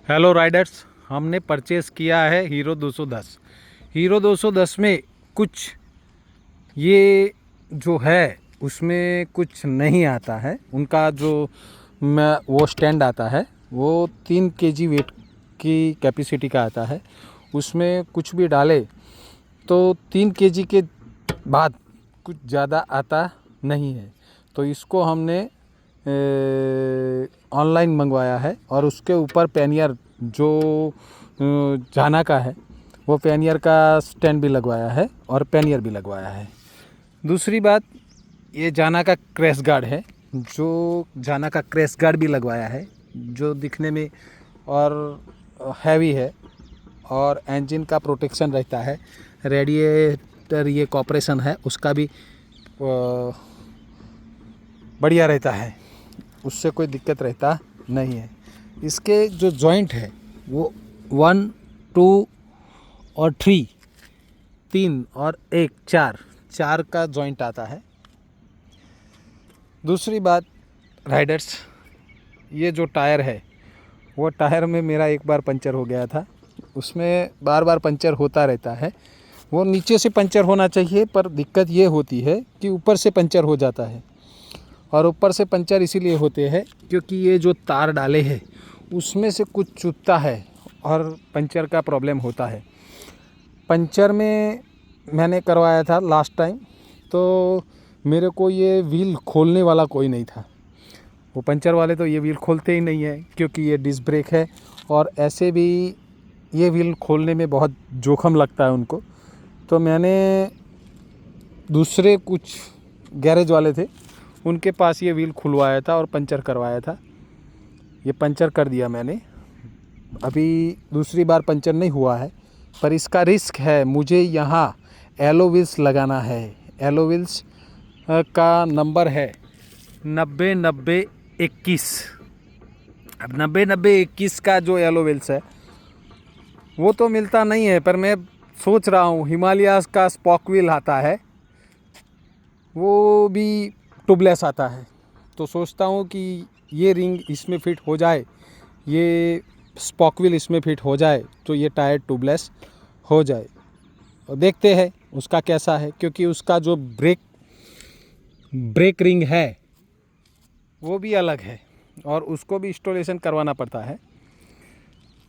Hello Riders, हमने purchase किया है हीरो 210। हीरो 210 में कुछ ये जो है उसमें कुछ नहीं आता है। उनका जो वो स्टैंड आता है वो 3 केजी वेट की कैपेसिटी का आता है। उसमें कुछ भी डाले तो 3 केजी के बाद कुछ ज़्यादा आता नहीं है। तो इसको हमने ऑनलाइन मंगवाया है और उसके ऊपर पैनियर जो जाना का है वो पैनियर का स्टैंड भी लगवाया है और पैनियर भी लगवाया है। दूसरी बात, ये जाना का क्रैश गार्ड है, जो जाना का क्रैश गार्ड भी लगवाया है, जो दिखने में और हैवी है और इंजन का प्रोटेक्शन रहता है। रेडिएटर ये कॉपरेशन है उसका भी बढ़िया रहता है, उससे कोई दिक्कत रहता नहीं है। इसके जो जॉइंट है वो 1, 2 और 3, 3 और 1, 4 का जॉइंट आता है। दूसरी बात राइडर्स, ये जो टायर है वो टायर में मेरा एक बार पंचर हो गया था। उसमें बार बार पंचर होता रहता है। वो नीचे से पंचर होना चाहिए पर दिक्कत ये होती है कि ऊपर से पंचर हो जाता है। और ऊपर से पंचर इसीलिए होते हैं क्योंकि ये जो तार डाले हैं उसमें से कुछ चुभता है और पंचर का प्रॉब्लम होता है। पंचर में मैंने करवाया था लास्ट टाइम, तो मेरे को ये व्हील खोलने वाला कोई नहीं था। वो पंचर वाले तो ये व्हील खोलते ही नहीं है क्योंकि ये डिस्क ब्रेक है और ऐसे भी ये व्हील खोलने में बहुत जोखम लगता है उनको। तो मैंने दूसरे कुछ गैरेज वाले थे उनके पास ये व्हील खुलवाया था और पंचर करवाया था। ये पंचर कर दिया मैंने। अभी दूसरी बार पंचर नहीं हुआ है पर इसका रिस्क है। मुझे यहाँ एलो व्हील्स लगाना है। एलो व्हील्स का नंबर है 90-90-21। अब 90-90-21 का जो एलो व्हील्स है वो तो मिलता नहीं है, पर मैं सोच रहा हूँ हिमालयाज़ का स्पॉक व्हील आता है वो भी ट्यूबलेस आता है। तो सोचता हूँ कि ये रिंग इसमें फिट हो जाए, ये स्पॉक व्हील इसमें फिट हो जाए तो ये टायर ट्यूबलेस हो जाए। और देखते हैं उसका कैसा है, क्योंकि उसका जो ब्रेक रिंग है वो भी अलग है और उसको भी इंस्टॉलेशन करवाना पड़ता है।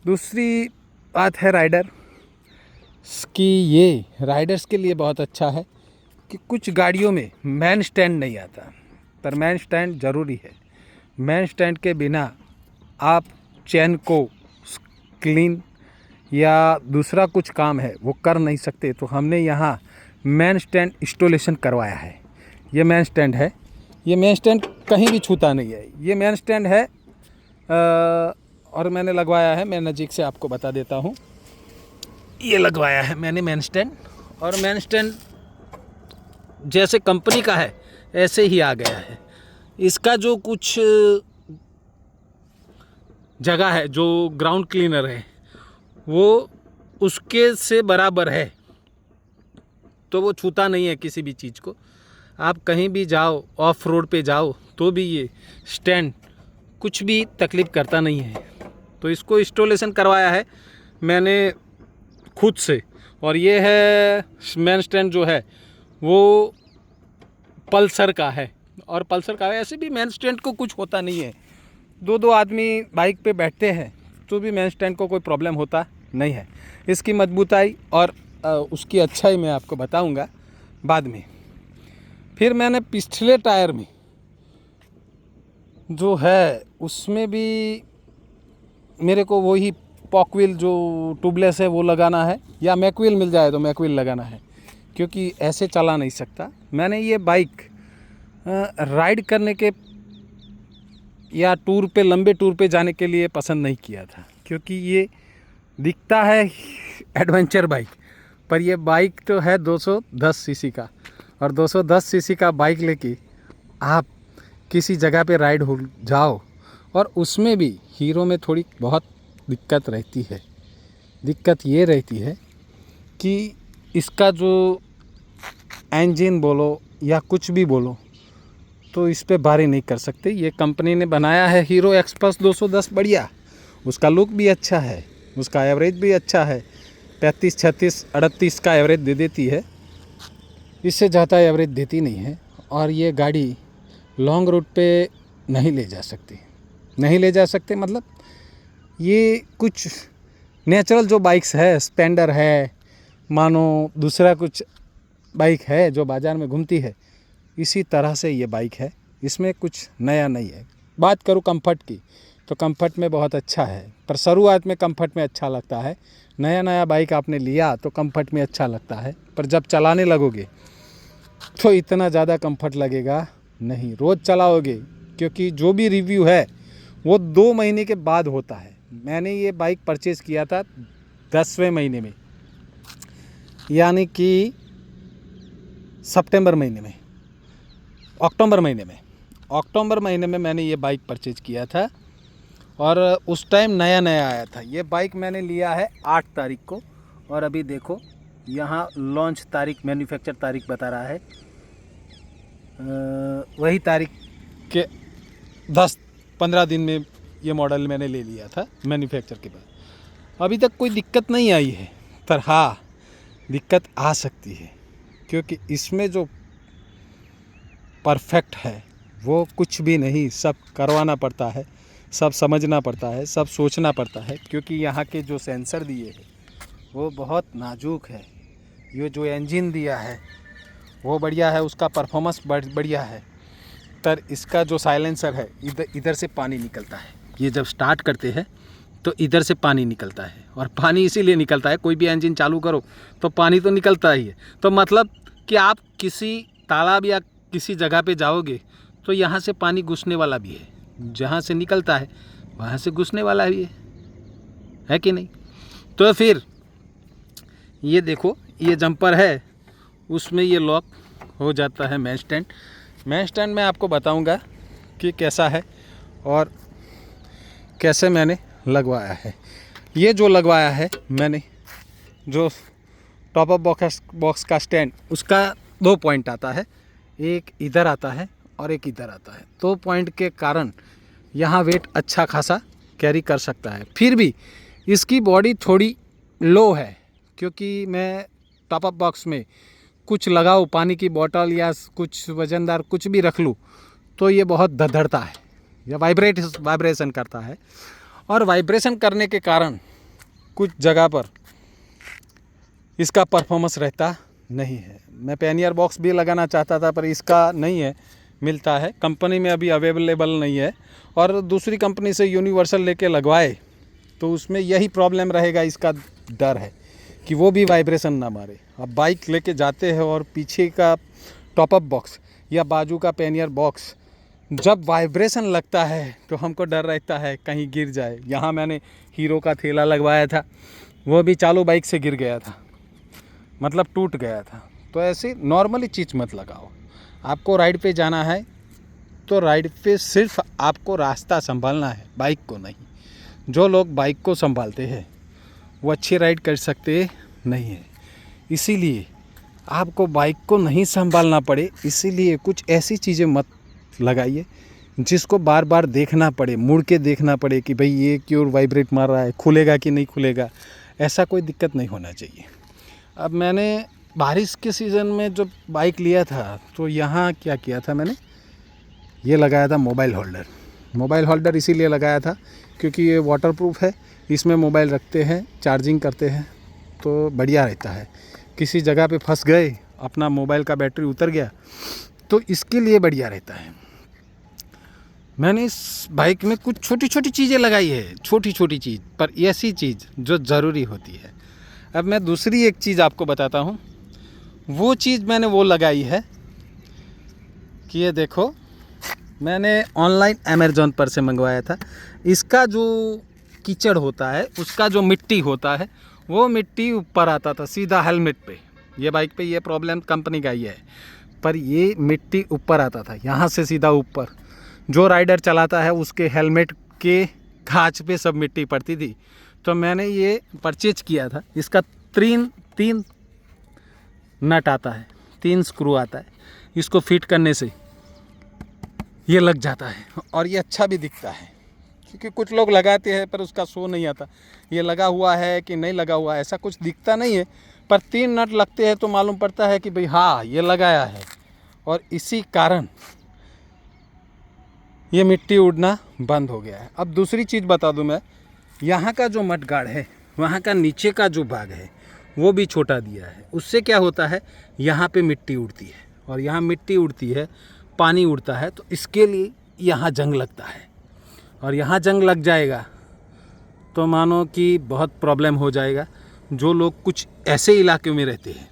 दूसरी बात है राइडर कि ये राइडर्स के लिए बहुत अच्छा है कि कुछ गाड़ियों में मैन स्टैंड नहीं आता, पर मैन स्टैंड ज़रूरी है। मैन स्टैंड के बिना आप चैन को क्लीन या दूसरा कुछ काम है वो कर नहीं सकते। तो हमने यहाँ मैन स्टैंड इंस्टॉलेशन करवाया है। ये मैन स्टैंड है, ये मैन स्टैंड कहीं भी छूता नहीं है। ये मैन स्टैंड है और मैंने लगवाया है, मैं नज़दीक से आपको बता देता हूँ। ये लगवाया है मैंने मैन स्टैंड, और मैन स्टैंड जैसे कंपनी का है ऐसे ही आ गया है। इसका जो कुछ जगह है जो ग्राउंड क्लीनर है वो उसके से बराबर है, तो वो छूता नहीं है किसी भी चीज़ को। आप कहीं भी जाओ, ऑफ रोड पे जाओ तो भी ये स्टैंड कुछ भी तकलीफ़ करता नहीं है। तो इसको इंस्टॉलेशन करवाया है मैंने खुद से। और ये है मैन स्टैंड जो है वो पल्सर का है, और पल्सर का है। ऐसे भी मैन स्टैंड को कुछ होता नहीं है। 2 आदमी बाइक पे बैठते हैं तो भी मैन स्टैंड को कोई प्रॉब्लम होता नहीं है। इसकी मजबूताई और उसकी अच्छाई मैं आपको बताऊंगा बाद में। फिर मैंने पिछले टायर में जो है उसमें भी मेरे को वही पॉक व्हील जो ट्यूबलेस है वो लगाना है, या मैक व्हील मिल जाए तो मैक व्हील लगाना है, क्योंकि ऐसे चला नहीं सकता। मैंने ये बाइक राइड करने के या टूर पे, लंबे टूर पे जाने के लिए पसंद नहीं किया था, क्योंकि ये दिखता है एडवेंचर बाइक, पर ये बाइक तो है 210 सीसी का। और 210 सीसी का बाइक लेके आप किसी जगह पे राइड हो जाओ, और उसमें भी हीरो में थोड़ी बहुत दिक्कत रहती है। दिक्कत ये रहती है कि इसका जो इंजन बोलो या कुछ भी बोलो तो इस पे भारी नहीं कर सकते। ये कंपनी ने बनाया है हीरो एक्सप्रेस 210 बढ़िया, उसका लुक भी अच्छा है, उसका एवरेज भी अच्छा है, 35, 36, 38 का एवरेज दे देती है, इससे ज़्यादा एवरेज देती नहीं है। और ये गाड़ी लॉन्ग रूट पे नहीं ले जा सकती, नहीं ले जा सकते मतलब ये कुछ नेचुरल जो बाइक्स है, स्प्लेंडर है, मानो दूसरा कुछ बाइक है जो बाज़ार में घूमती है, इसी तरह से ये बाइक है, इसमें कुछ नया नहीं है। बात करूँ कंफर्ट की तो कंफर्ट में बहुत अच्छा है, पर शुरुआत में कंफर्ट में अच्छा लगता है। नया नया बाइक आपने लिया तो कंफर्ट में अच्छा लगता है, पर जब चलाने लगोगे तो इतना ज़्यादा कंफर्ट लगेगा नहीं, रोज़ चलाओगे, क्योंकि जो भी रिव्यू है वो 2 महीने के बाद होता है। मैंने ये बाइक परचेज़ किया था 10वें महीने में, यानी कि अक्टूबर महीने में मैंने ये बाइक परचेज़ किया था और उस टाइम नया नया आया था। ये बाइक मैंने लिया है 8 तारीख को और अभी देखो यहाँ लॉन्च तारीख, मैन्युफैक्चर तारीख बता रहा है वही तारीख के 10-15 दिन में ये मॉडल मैंने ले लिया था मैन्युफैक्चर के बाद। अभी तक कोई दिक्कत नहीं आई है, पर हाँ दिक्कत आ सकती है, क्योंकि इसमें जो परफेक्ट है वो कुछ भी नहीं, सब करवाना पड़ता है, सब समझना पड़ता है, सब सोचना पड़ता है, क्योंकि यहाँ के जो सेंसर दिए हैं वो बहुत नाजुक है। ये जो इंजन दिया है वो बढ़िया है, उसका परफॉर्मेंस बढ़िया है, पर इसका जो साइलेंसर है इधर से पानी निकलता है। ये जब स्टार्ट करते हैं तो इधर से पानी निकलता है, और पानी इसीलिए निकलता है, कोई भी इंजन चालू करो तो पानी तो निकलता ही है। तो मतलब कि आप किसी तालाब या किसी जगह पे जाओगे तो यहाँ से पानी घुसने वाला भी है, जहाँ से निकलता है वहाँ से घुसने वाला भी है कि नहीं। तो फिर ये देखो, ये जंपर है, उसमें ये लॉक हो जाता है मेन स्टैंड। मेन स्टैंड में आपको बताऊंगा कि कैसा है और कैसे मैंने लगवाया है। ये जो लगवाया है मैंने, जो टॉप अप बॉक्स का स्टैंड, उसका 2 पॉइंट आता है, एक इधर आता है और एक इधर आता है। 2 पॉइंट के कारण यहाँ वेट अच्छा खासा कैरी कर सकता है। फिर भी इसकी बॉडी थोड़ी लो है, क्योंकि मैं टॉप अप बॉक्स में कुछ लगाऊँ, पानी की बोतल या कुछ वज़नदार कुछ भी रख लूँ तो ये बहुत धड़धड़ता है या वाइब्रेशन करता है, और वाइब्रेशन करने के कारण कुछ जगह पर इसका परफॉर्मेंस रहता नहीं है। मैं पैनियर बॉक्स भी लगाना चाहता था, पर इसका नहीं है, मिलता है कंपनी में अभी अवेलेबल नहीं है, और दूसरी कंपनी से यूनिवर्सल लेके लगवाए तो उसमें यही प्रॉब्लम रहेगा। इसका डर है कि वो भी वाइब्रेशन ना मारे। अब बाइक लेके जाते हैं और पीछे का टॉप अप बॉक्स या बाजू का पैनियर बॉक्स जब वाइब्रेशन लगता है तो हमको डर रहता है कहीं गिर जाए। यहाँ मैंने हीरो का थैला लगवाया था, वो भी चालू बाइक से गिर गया था, मतलब टूट गया था। तो ऐसे नॉर्मली चीज़ मत लगाओ। आपको राइड पे जाना है तो राइड पे सिर्फ आपको रास्ता संभालना है, बाइक को नहीं। जो लोग बाइक को संभालते हैं वो अच्छी राइड कर सकते नहीं है। इसीलिए आपको बाइक को नहीं संभालना पड़े, इसीलिए कुछ ऐसी चीज़ें मत लगाइए जिसको बार बार देखना पड़े, मुड़ के देखना पड़े कि भाई ये क्यों वाइब्रेट मार रहा है, खुलेगा कि नहीं खुलेगा। ऐसा कोई दिक्कत नहीं होना चाहिए। अब मैंने बारिश के सीज़न में जब बाइक लिया था तो यहाँ क्या किया था, मैंने ये लगाया था मोबाइल होल्डर इसीलिए लगाया था क्योंकि ये वाटरप्रूफ है, इसमें मोबाइल रखते हैं, चार्जिंग करते हैं तो बढ़िया रहता है। किसी जगह पे फंस गए, अपना मोबाइल का बैटरी उतर गया तो इसके लिए बढ़िया रहता है। मैंने इस बाइक में कुछ छोटी छोटी चीज़ें लगाई है, छोटी छोटी चीज़, पर ऐसी चीज़ जो ज़रूरी होती है। अब मैं दूसरी एक चीज़ आपको बताता हूँ। वो चीज़ मैंने वो लगाई है कि ये देखो, मैंने ऑनलाइन अमेज़न पर से मंगवाया था। इसका जो कीचड़ होता है, उसका जो मिट्टी होता है, वो मिट्टी ऊपर आता था सीधा हेलमेट पे। ये बाइक पे ये प्रॉब्लम कंपनी का ही है, पर ये मिट्टी ऊपर आता था, यहाँ से सीधा ऊपर। जो राइडर चलाता है उसके हेलमेट के कांच पे सब मिट्टी पड़ती थी। तो मैंने ये परचेज किया था। इसका तीन नट आता है, 3 स्क्रू आता है। इसको फिट करने से ये लग जाता है और ये अच्छा भी दिखता है। क्योंकि कुछ लोग लगाते हैं पर उसका शो नहीं आता, ये लगा हुआ है कि नहीं लगा हुआ है ऐसा कुछ दिखता नहीं है। पर 3 नट लगते हैं तो मालूम पड़ता है कि भाई हाँ ये लगाया है, और इसी कारण ये मिट्टी उड़ना बंद हो गया है। अब दूसरी चीज़ बता दूं मैं, यहाँ का जो मडगार्ड है, वहाँ का नीचे का जो भाग है वो भी छोटा दिया है। उससे क्या होता है, यहाँ पे मिट्टी उड़ती है, और यहाँ मिट्टी उड़ती है, पानी उड़ता है, तो इसके लिए यहाँ जंग लगता है। और यहाँ जंग लग जाएगा तो मानो कि बहुत प्रॉब्लम हो जाएगा। जो लोग कुछ ऐसे इलाके में रहते हैं,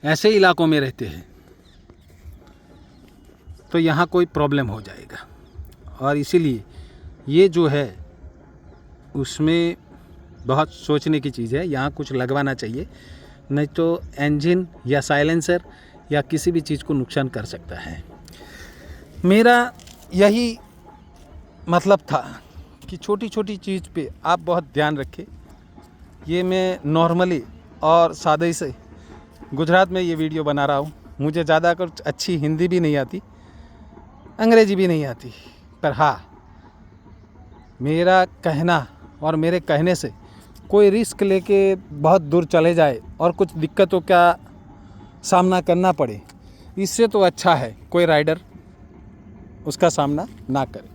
ऐसे इलाकों में रहते हैं, तो यहाँ कोई प्रॉब्लम हो जाएगा। और इसीलिए ये जो है उसमें बहुत सोचने की चीज़ है, यहाँ कुछ लगवाना चाहिए, नहीं तो इंजन या साइलेंसर या किसी भी चीज़ को नुकसान कर सकता है। मेरा यही मतलब था कि छोटी छोटी चीज़ पे आप बहुत ध्यान रखें। ये मैं नॉर्मली और सादे से गुजरात में ये वीडियो बना रहा हूँ। मुझे ज़्यादा कुछ अच्छी हिंदी भी नहीं आती, अंग्रेजी भी नहीं आती, पर हाँ मेरा कहना और मेरे कहने से कोई रिस्क लेके बहुत दूर चले जाए और कुछ दिक्कतों का सामना करना पड़े, इससे तो अच्छा है कोई राइडर उसका सामना ना करे।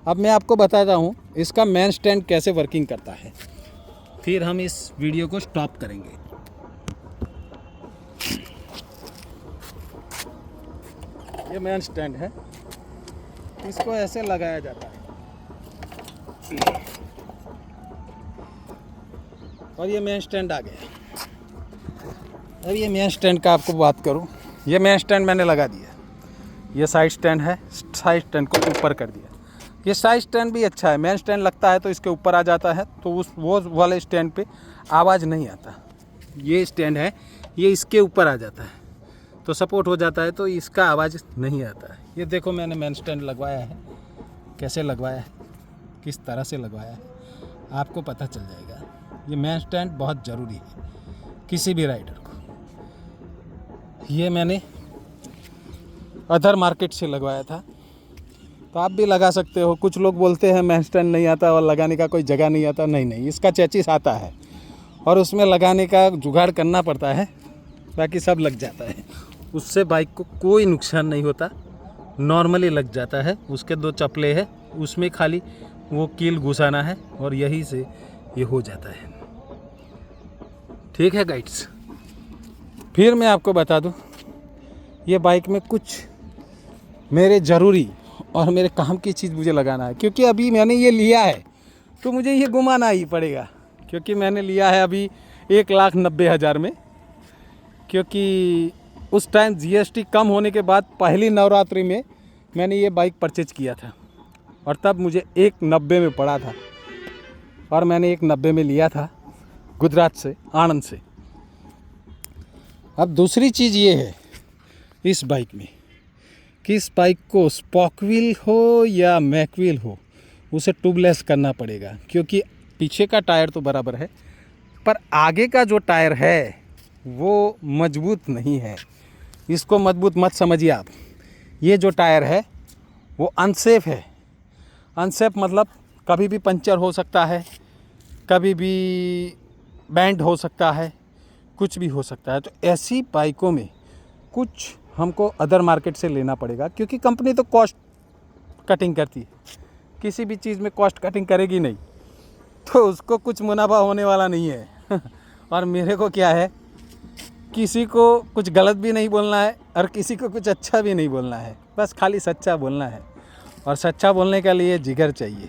अब मैं आपको बताता हूँ इसका मेन स्टैंड कैसे वर्किंग करता है, फिर हम इस वीडियो को स्टॉप करेंगे। ये मेन स्टैंड है, इसको ऐसे लगाया जाता है, और ये मेन स्टैंड आ गया। अब ये मेन स्टैंड का आपको बात करूं, ये मेन स्टैंड मैंने लगा दिया, ये साइड स्टैंड है, साइड स्टैंड को ऊपर कर दिया। ये साइड स्टैंड भी अच्छा है, मेन स्टैंड लगता है तो इसके ऊपर आ जाता है, तो वो वाले स्टैंड पे आवाज़ नहीं आता। ये स्टैंड है, ये इसके ऊपर आ जाता है तो सपोर्ट हो जाता है, तो इसका आवाज़ नहीं आता है। ये देखो मैंने मेन स्टैंड लगवाया है, कैसे लगवाया है, किस तरह से लगवाया है, आपको पता चल जाएगा। ये मेन स्टैंड बहुत ज़रूरी है किसी भी राइडर को। ये मैंने अदर मार्केट से लगवाया था, तो आप भी लगा सकते हो। कुछ लोग बोलते हैं मेन स्टैंड नहीं आता और लगाने का कोई जगह नहीं आता। नहीं, इसका चेचिस आता है और उसमें लगाने का जुगाड़ करना पड़ता है, बाकी सब लग जाता है। उससे बाइक को कोई नुकसान नहीं होता, नॉर्मली लग जाता है। उसके 2 चप्पलें हैं, उसमें खाली वो कील घुसाना है और यही से ये हो जाता है। ठीक है गाइड्स, फिर मैं आपको बता दूं, ये बाइक में कुछ मेरे ज़रूरी और मेरे काम की चीज़ मुझे लगाना है, क्योंकि अभी मैंने ये लिया है तो मुझे ये घुमाना ही पड़ेगा, क्योंकि मैंने लिया है अभी 1,90,000 में, क्योंकि उस टाइम GST कम होने के बाद पहली नवरात्रि में मैंने ये बाइक परचेज किया था, और तब मुझे 1,90 में पड़ा था, और मैंने 1,90 में लिया था गुजरात से, आणंद से। अब दूसरी चीज़ ये है इस बाइक में कि इस बाइक को स्पॉक व्हील हो या मैक व्हील हो, उसे ट्यूबलेस करना पड़ेगा, क्योंकि पीछे का टायर तो बराबर है पर आगे का जो टायर है वो मजबूत नहीं है। इसको मजबूत मत समझिए आप। ये जो टायर है वो अनसेफ है। अनसेफ मतलब कभी भी पंचर हो सकता है, कभी भी बैंड हो सकता है, कुछ भी हो सकता है। तो ऐसी बाइकों में कुछ हमको अदर मार्केट से लेना पड़ेगा, क्योंकि कंपनी तो कॉस्ट कटिंग करती है, किसी भी चीज़ में कॉस्ट कटिंग करेगी नहीं, तो उसको कुछ मुनाफा होने वाला नहीं है। और मेरे को क्या है, किसी को कुछ गलत भी नहीं बोलना है और किसी को कुछ अच्छा भी नहीं बोलना है, बस खाली सच्चा बोलना है। और सच्चा बोलने के लिए जिगर चाहिए,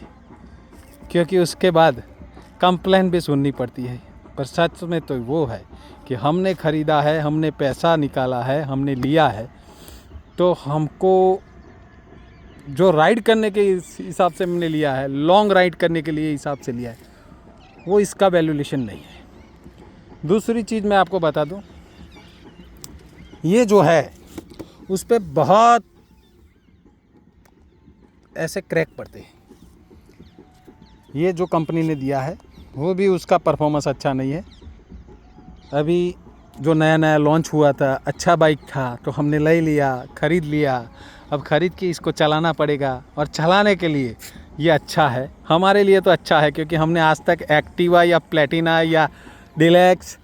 क्योंकि उसके बाद कंप्लेन भी सुननी पड़ती है। पर सच में तो वो है कि हमने ख़रीदा है, हमने पैसा निकाला है, हमने लिया है, तो हमको जो राइड करने के हिसाब से हमने लिया है, लॉन्ग राइड करने के लिए हिसाब से लिया है, वो इसका वैल्यूएशन नहीं है। दूसरी चीज़ मैं आपको बता दूं, ये जो है उस पर बहुत ऐसे क्रैक पड़ते हैं। ये जो कंपनी ने दिया है वो भी उसका परफॉर्मेंस अच्छा नहीं है। अभी जो नया नया लॉन्च हुआ था, अच्छा बाइक था, तो हमने ले लिया, ख़रीद लिया। अब ख़रीद के इसको चलाना पड़ेगा, और चलाने के लिए ये अच्छा है, हमारे लिए तो अच्छा है, क्योंकि हमने आज तक एक्टिवा या प्लेटिना या डिलैक्स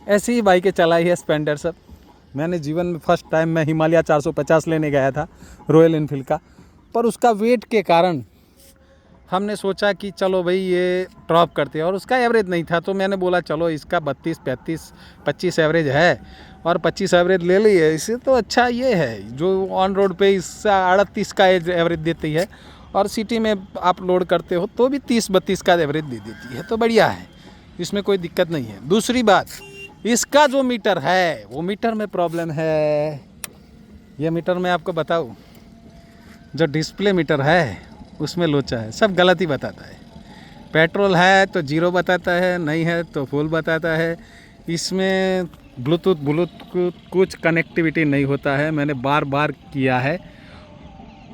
ऐसी ही बाइकें चलाई है, स्प्लेंडर सब। मैंने जीवन में फर्स्ट टाइम मैं हिमालय 450 लेने गया था रॉयल एनफील्ड का, पर उसका वेट के कारण हमने सोचा कि चलो भाई ये ड्रॉप करते हैं, और उसका एवरेज नहीं था, तो मैंने बोला चलो इसका 32, 35, 25 एवरेज है और 25 एवरेज ले ली है। इससे तो अच्छा ये है जो ऑन रोड पे इससे 38 का एवरेज देती है, और सिटी में आप लोड करते हो तो भी 30-32 का एवरेज दे देती है, तो बढ़िया है, इसमें कोई दिक्कत नहीं है। दूसरी बात, इसका जो मीटर है वो मीटर में प्रॉब्लम है। ये मीटर मैं आपको बताऊं, जो डिस्प्ले मीटर है उसमें लोचा है, सब गलत ही बताता है। पेट्रोल है तो 0 बताता है, नहीं है तो फुल बताता है। इसमें ब्लूटूथ कुछ कनेक्टिविटी नहीं होता है, मैंने बार बार किया है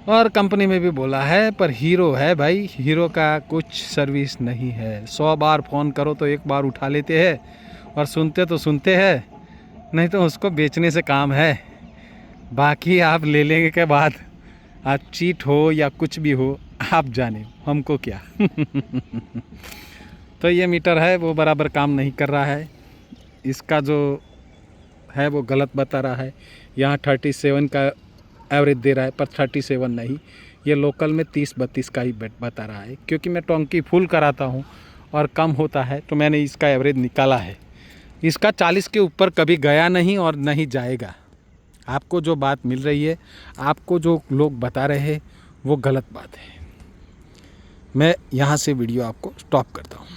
और कंपनी में भी बोला है, पर हीरो है भाई, हीरो का कुछ सर्विस नहीं है। 100 बार फ़ोन करो तो एक बार उठा लेते हैं, और सुनते तो सुनते हैं, नहीं तो उसको बेचने से काम है। बाकी आप ले लेने के बाद आप चीट हो या कुछ भी हो, आप जाने, हमको क्या। तो ये मीटर है वो बराबर काम नहीं कर रहा है, इसका जो है वो गलत बता रहा है। यहाँ 37 का एवरेज दे रहा है, पर 37 नहीं, ये लोकल में 30-32 का ही बता रहा है। क्योंकि मैं टंकी फुल कराता हूँ और कम होता है, तो मैंने इसका एवरेज निकाला है। इसका 40 के ऊपर कभी गया नहीं और नहीं जाएगा। आपको जो बात मिल रही है, आपको जो लोग बता रहे हैं, वो गलत बात है। मैं यहाँ से वीडियो आपको स्टॉप करता हूँ।